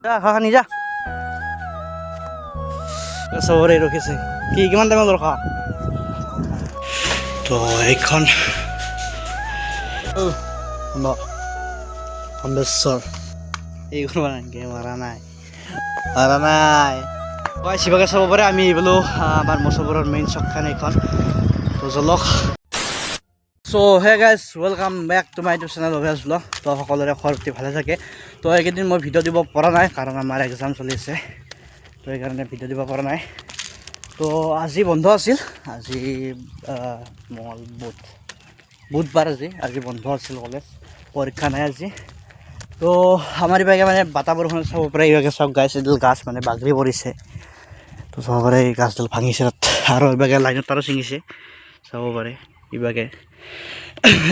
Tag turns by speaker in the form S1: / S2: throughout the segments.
S1: যা খা খানি যা চবৰে ৰখিছে কি কিমান টাইমত ৰখা তো এইখন অম্বেশ্বৰ এইখন মাৰা নাই শিৱকে চাব পাৰে আমি বোলো আমাৰ মচবৰৰ মেইন চকখান এইখন তো জলক চ' hey guys welcome back to my YouTube channel অভিয়াছ ব্লগ তো সকলোৰে খবৰ পাতি ভালে থাকে তো এইকেইদিন মই ভিডিঅ' দিব পৰা নাই কাৰণ আমাৰ এক্সাম চলি আছে তো সেইকাৰণে ভিডিঅ' দিব পৰা নাই তো আজি বন্ধ আছিল আজি বুধবাৰ আজি বন্ধ আছিল কলেজ পৰীক্ষা নাই আজি তো আমাৰ ইভাগে মানে বাতা বৰষুণ চাব পাৰে ইভাগে চাওক গাইছ এডাল গাছ মানে বাগৰি পৰিছে তো চাব পাৰে এই গাছডাল ভাঙিছে তাত আৰু ইভাগে লাইনত তাৰো ছিঙিছে চাব পাৰে ইভাগে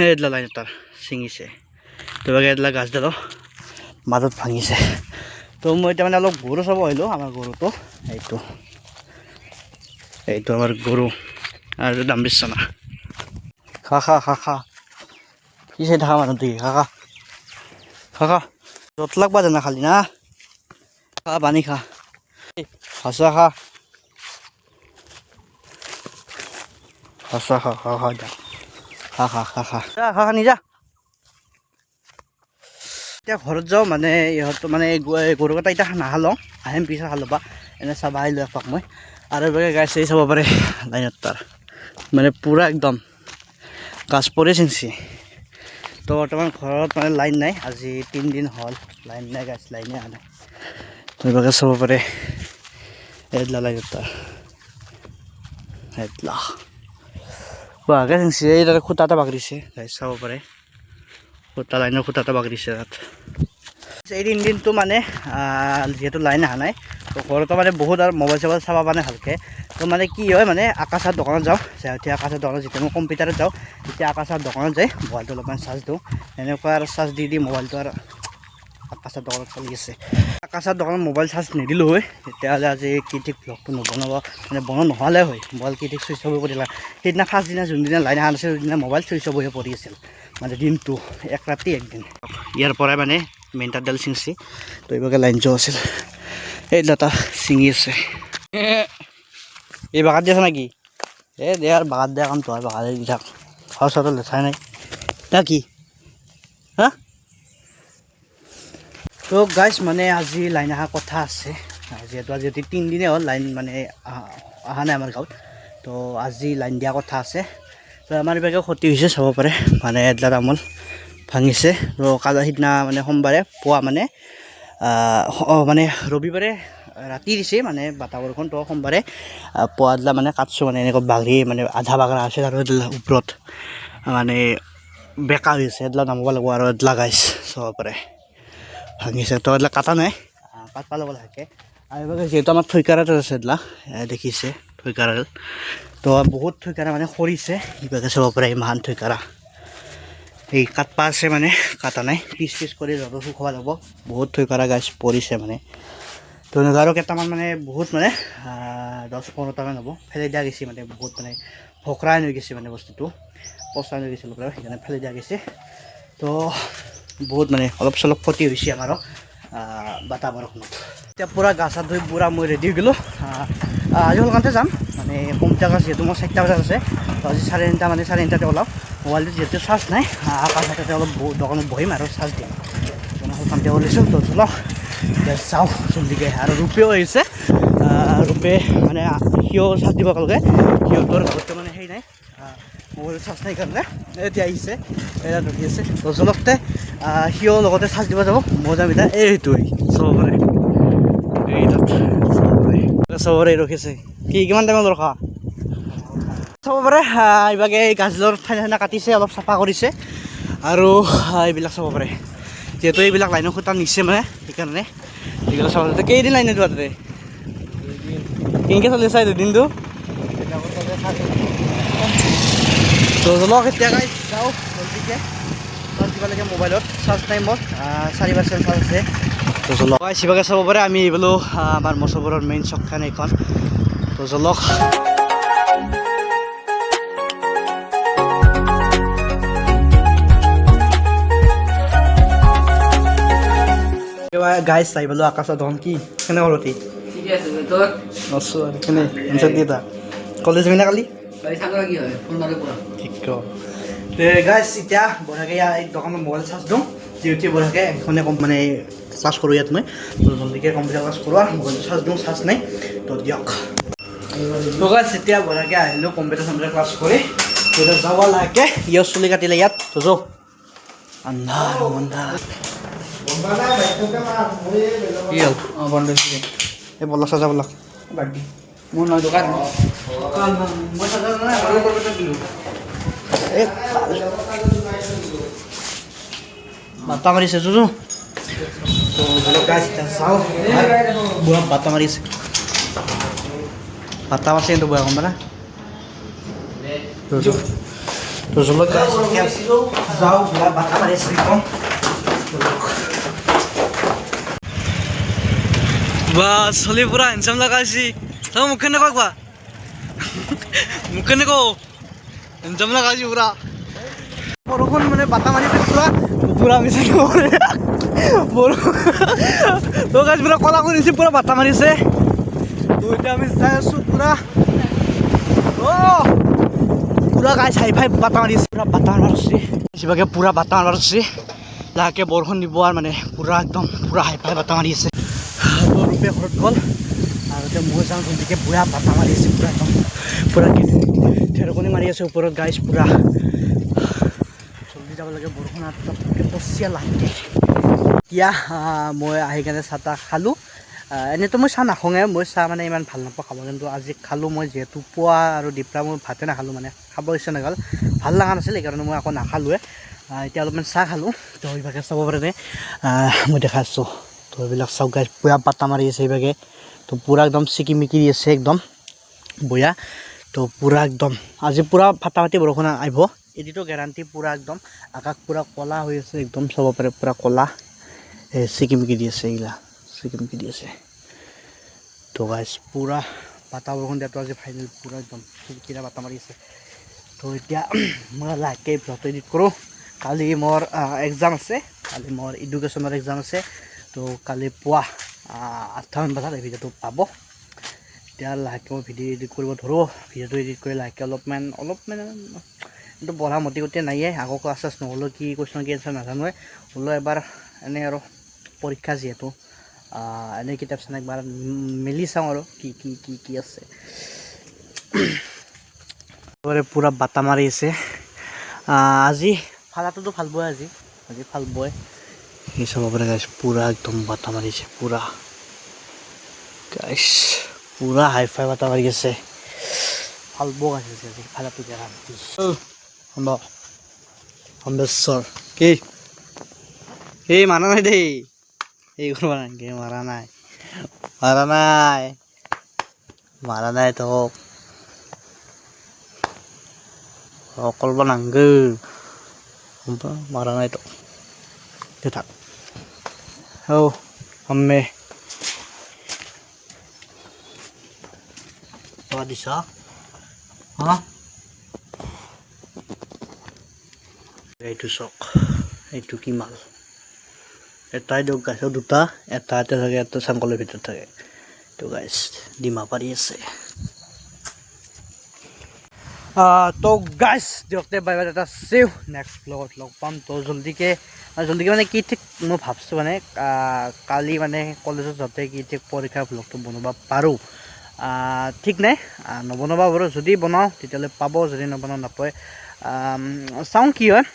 S1: এইডাল লাইনত তাৰ ছিঙিছে তো ইভাগে এইডাল গাছডালো মাজত ভাঙিছে তো মই এতিয়া মানে অলপ গৰু চাব আহিলোঁ আমাৰ গৰুটো এইটো আমাৰ গৰু আৰু দাম বিছনা খা খা খা খা কি চাই থকা মানুহ তুই খা খা খা খা য'ত লাগবা জানা খালি না খা পানী খা সঁচা খা সঁচা খা খা খা যা খা খা খা খা খা খা খানি যা এতিয়া ঘৰত যাওঁ মানে ইহঁতো মানে গৰুকেইটা এতিয়া নাহালওঁ আহিম পিছত হাল ল'বা এনে চাবা আহিলোঁ এপাক মই আৰু এইভাগে গাছ এই চাব পাৰে লাইনত তাৰ মানে পূৰা একদম গাছ পৰি ছিঙছি তো বৰ্তমান ঘৰত মানে লাইন নাই আজি 3 দিন হ'ল লাইন নাই গাছ লাইনে অহা নাই তো এইভাগে চাব পাৰে এইডাল লাইনত তাৰ এইডাল বাঘে ছিঙছি এইডালে খুটা এটা বাগৰিছে গাছ চাব পাৰে খুটা লাইনৰ খুটা এটা বাগৰিছে তাত এই 3 দিনটো মানে যিহেতু লাইন অহা নাই তো ঘৰতো মানে বহুত আৰু মোবাইল চোবাইল চাব মানে ভালকৈ তো মানে কি হয় মানে আকাশৰ দোকানত যাওঁ এতিয়া আকাশৰ দোকানত যেতিয়া মই কম্পিউটাৰত যাওঁ তেতিয়া আকাশৰ দোকানত যাই মোবাইলটো অলপমান চাৰ্জ দিওঁ এনেকুৱা আৰু চাৰ্জ দি মোবাইলটো আৰু আকাশৰ দোকানত চলি আছে আকাশৰ দোকানত মোবাইল চাৰ্জ নিদিলোঁ হয় তেতিয়াহ'লে আজি কি ঠিক ব্লগটো নবনাব মানে বনোৱা নহ'লে হয় মোবাইল কি ঠিক চুইচ অফ হৈ পৰিলে সেইদিনা ফাৰ্ষ্ট দিনা যোনদিনা লাইন অহা নাছিল সেইদিনা মোবাইল চুইচ অফ হৈ পৰি আছিল মানে দিনটো এক ৰাতি একদিন ইয়াৰ পৰাই মানে মেইন তাঁৰডাল ছিঙছি তো এইভাগে লাইন যোৱা আছিল এইডাল এটা ছিঙি আছে এই বাগাত দি আছে নাকি এই দে আৰু বাগাত দিয়া কাম তই বাগাত দি থাক ঘৰ চৰটো লেঠাই নাই না কি হা তো গাইছ মানে আজি লাইন অহা কথা আছে যিহেতু 3 দিনে হ'ল লাইন মানে অহা নাই আমাৰ গাঁৱত তো আজি লাইন দিয়া কথা আছে তো আমাৰ ইভাগে ক্ষতি হৈছে চাব পাৰে মানে এডলা তামোল ভাঙিছে তো কালি সিদিনা মানে সোমবাৰে পুৱা মানে ৰবিবাৰে ৰাতি দিছে মানে বাতা বৰষুণ তো সোমবাৰে পুৱাদলা মানে কাটছোঁ মানে এনেকৈ বাগৰি মানে আধা বাগৰা আছে আৰু ওপৰত মানে বেকা হৈছে এডলা নামাব লাগিব আৰু এডলা গাইছ চাব পাৰে ভাঙিছে তো এডলা কাটা নাই কাটবা ল'ব লাগে আৰু এইভাগে যিহেতু আমাৰ থৈকাৰাত আছে এডলা দেখিছে থৈকাৰাত তো বহুত থৈকাৰা মানে সৰিছে ইভাগে চাব পাৰে ইমান থৈকাৰা এই কাটবা আছে মানে কাটা নাই পিচ কৰি ৰ'দত শুকাব লাগিব বহুত থৈকাৰা গাছ পৰিছে মানে তো আৰু কেইটামান মানে বহুত মানে 10-15টামান হ'ব ফেলাই দিয়া গৈছে মানে বহুত মানে ভকৰাই হৈ গৈছে মানে বস্তুটো পচা হৈ গৈছিল সেইকাৰণে ফেলাই দিয়া গৈছে তো বহুত মানে অলপ চলপ ক্ষতি হৈছে আমাৰো বাতা বৰষুণত এতিয়া পূৰা গা চা ধুই পূৰা মই ৰেডি হৈ গ'লোঁ আজি সোনকালতে যাম মানে কম্পিউটাৰ ক্লাছ যিহেতু মোৰ 4টা বজাত আছে তো আজি 3:30 মানে 3:30তে ওলাম মোবাইলটো যিহেতু চাৰ্জ নাই আকাশতে অলপ দোকানত বহিম আৰু চাৰ্জ দিম সোনকালতে ওলাইছোঁ তো চলক যাওঁ জলদিকে আৰু ৰূপেও আহিছে ৰূপে মানে সিও চাৰ্জ দিব একেলগে সিহঁতৰ ঘৰতে মানে সেই নাই মোবাইল চাৰ্জ নাই কাৰণে এতিয়া আহিছে এয়া ৰখি আছে তো চলকতে সিও লগতে চাৰ্জ দিব যাব মই যাম এতিয়া এইটোৱে চাব পাৰে চবৰে ৰখিছে কি কিমান টাইমত ৰখা চাব পাৰে ইভাগে এই গাছডালৰ ঠাইনা কাটিছে অলপ চাফা কৰিছে আৰু এইবিলাক চাব পাৰে যিহেতু এইবিলাক লাইনৰ খুঁটা নিছে মানে সেইকাৰণে এইবিলাক চাব পাৰে কেইদিন লাইন যোৱা তাতে কেনেকৈ চলি আছে দুদিনটো তো জলক এতিয়া গাইছ যাওঁ জলদিকে চাৰ্জ দিব লাগে মোবাইলত চাৰ্জ নাই মোৰ 4% চাৰ্জ আছে তো জলক ইভাগে চাব পাৰে আমি বোলো আমাৰ মচবৰৰ মেইন চকখান এইখন তো জলক গাইজ চাই পালোঁ আকাশৰ ধন কি কেনেকুৱা ৰতি আছোঁ আৰু কেনে এনচাৰ দি এটা কলেজ যাবি না কালি ঠিক গাইজ এতিয়া বঢ়িয়াকৈ এই দোকানত মোবাইল চাৰ্জ দিওঁ ডিউটি বঢ়িয়াকৈ এখনে মানে ক্লাছ কৰোঁ ইয়াত মই তো জলদিকৈ কম্পিউটাৰ ক্লাছ কৰোঁ আৰু মোবাইলটো চাৰ্জ দিওঁ চাৰ্জ নাই তো দিয়ক তো গাইজ এতিয়া বঢ়িয়াকৈ আহিলোঁ কম্পিউটাৰ চম্পিউটাৰ ক্লাছ কৰি এতিয়া যাব লাগে ইয়াৰ চুলি কাটিলে ইয়াত তো যাওঁ আন্ধাৰ আন্ধাৰ এই বলক চাজা বলক
S2: মোৰ নহয় দোকান
S1: বাটা মাৰিছে যুজু চাওঁ বুঢ়া বাটা মাৰিছে বাটা মাৰিছে কিন্তু বুঢ়া গম পালা তো জলক যাওঁ বুঢ়া বাটা মাৰিছে কম বা চলি পুৰা হেণ্ডচাম লগাইছি তই মোক কেনেকুৱা কোৱা মোক কেনেকুৱা হেণ্ডচাম লগাইছি পুৰা বৰষুণ মানে বাটা মাৰিছে পুৰা পুৰা মিছা বৰষুণ তো গাইজ পুৰা কলা কৰিছে পুৰা বাটা মাৰিছে তো এতিয়া আমি চাই আছোঁ পুৰা পুৰা গাইজ হাই ফাই বাটা মাৰিছে পুৰা বাটা মাৰিছে বেছিভাগে পুৰা বাটা মাৰিছে লাহেকৈ বৰষুণ দিব আৰু মানে পুৰা একদম পুৰা হাই ফাই বাটা মাৰি আছে ৰূপে ঘৰত গ'ল আৰু এতিয়া মই যাওঁ গতিকে পুৰা বাটা মাৰি আছে পুৰা একদম পুৰা ঢেৰেকনি মাৰি আছে ওপৰত গাইজ পুৰা জলদি যাব লাগে বৰষুণ পচিয়া লাগে এতিয়া মই আহি কেনে চাহ তাহ খালোঁ এনেইতো মই চাহ নাখাওঁৱে মই চাহ মানে ইমান ভাল নাপাওঁ খাব কিন্তু আজি খালোঁ মই যিহেতু পুৱা আৰু দিপৰা মই ভাতে নাখালোঁ মানে খাব ইচ্ছা নাগ'ল ভাল লগা নাছিল সেইকাৰণে মই আকৌ নাখালোঁৱে এতিয়া অলপমান চাহ খালোঁ তো এইভাগে চাব পাৰে মই দেখাইছোঁ তো এইবিলাক চাওক গাইজ পুৰা বাটা মাৰি আছে এইভাগে তো পুৰা একদম চিকিমিকি আছে একদম বঢ়িয়া তো পুৰা একদম আজি পুৰা ফাটা ফাটি বৰষুণ আহিব এদিতো গেৰাণ্টি পুৰা একদম আকাশ পুৰা ক'লা হৈ আছে একদম চাব পাৰে পুৰা ক'লা চিকিমিকি দি আছে এইগিলা চিকিমিকি দি আছে তো গাইজ পুৰা বাটা বৰষুণ দিয়াটো আজি ফাইনেল পুৰা একদম চিকিৰা বাটা মাৰি আছে তো এতিয়া মই লাহেকৈ ভিডিঅ'টো এডিট কৰোঁ কালি মোৰ এক্সাম আছে কালি মোৰ এডুকেশ্যনৰ এক্সাম আছে তো কালি পুৱা 8টামান বজাত এই ভিডিঅ'টো পাব এতিয়া লাহেকৈ মই ভিডিঅ' এডিট কৰিব ধৰোঁ ভিডিঅ'টো এডিট কৰি লাহেকৈ অলপমান কিন্তু পঢ়া মতি গতি নাইয়ে আগৰ ক্লাছ চাছ নহ'লেও কি কুৱেশ্যন কি এনচাৰ নাজানোৱে হ'লেও এবাৰ এনেই আৰু পৰীক্ষা যিহেতু এনেই কিতাপ চান একবাৰ মেলি চাওঁ আৰু কি কি কি কি আছে পুৰা বাটা মাৰি আছে আজি ফালাটোতো ভাল বয় আজি ভাল বয় এই চাব পাৰে গাইছ পুৰা একদম বাটা মাৰিছে পুৰা গাইছ পুৰা হাই ফাই বাটা মাৰি আছে ভাল বক আছে আজি ফালাটো গেৰাণ্টি সম্বেশ্বৰ কি এই মাৰা নাই দেই এই কৰিব নালাগে মাৰা নাই তোক অকলব নাংগো মাৰা নাই তোক থাক আম্মে দিছ এইটো চক এইটো কি মাল এটাই দিয়ক গাইছ দুটা এটা থাকে এটা চাংকলৰ ভিতৰত থাকে তো গাইছ ডিমা পাৰি আছে তো গাইছ দিয়কতে বাই বাই এটা চিউ নেক্সট ব্লগত লগ পাম তো জলদিকৈ মানে কি ঠিক মই ভাবছোঁ মানে কালি মানে কলেজত যাওঁতে কি ঠিক পৰীক্ষাৰ ব্লগটো বনাব পাৰোঁ ঠিক নাই নবনাব পাৰোঁ যদি বনাওঁ তেতিয়াহ'লে পাব যদি নবনাওঁ নাপায় চাওঁ কি হয়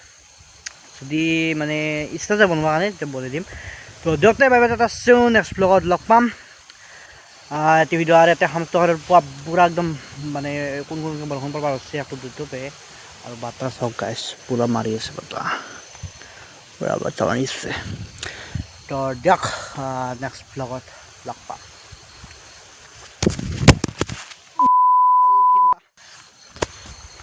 S1: যদি মানে ইচ্ছা যায় বনোৱাৰ কাৰণে তেতিয়া বনাই দিম তো দিয়কতে বাই বাই এটা চিউ নেক্সট ব্লগত লগ পাম এটি ভিডিঅ' আৰু এটা সমাপ্ত কৰাৰ পুৰা একদম মানে কোন বৰষুণ পৰা হৈছে একো দুটোপে আৰু বাটা চাওক গাইছ পুৰা মাৰি আছে পুৰা বাটা মাৰিছে তো দিয়ক নেক্সট ব্লগত লগ পাম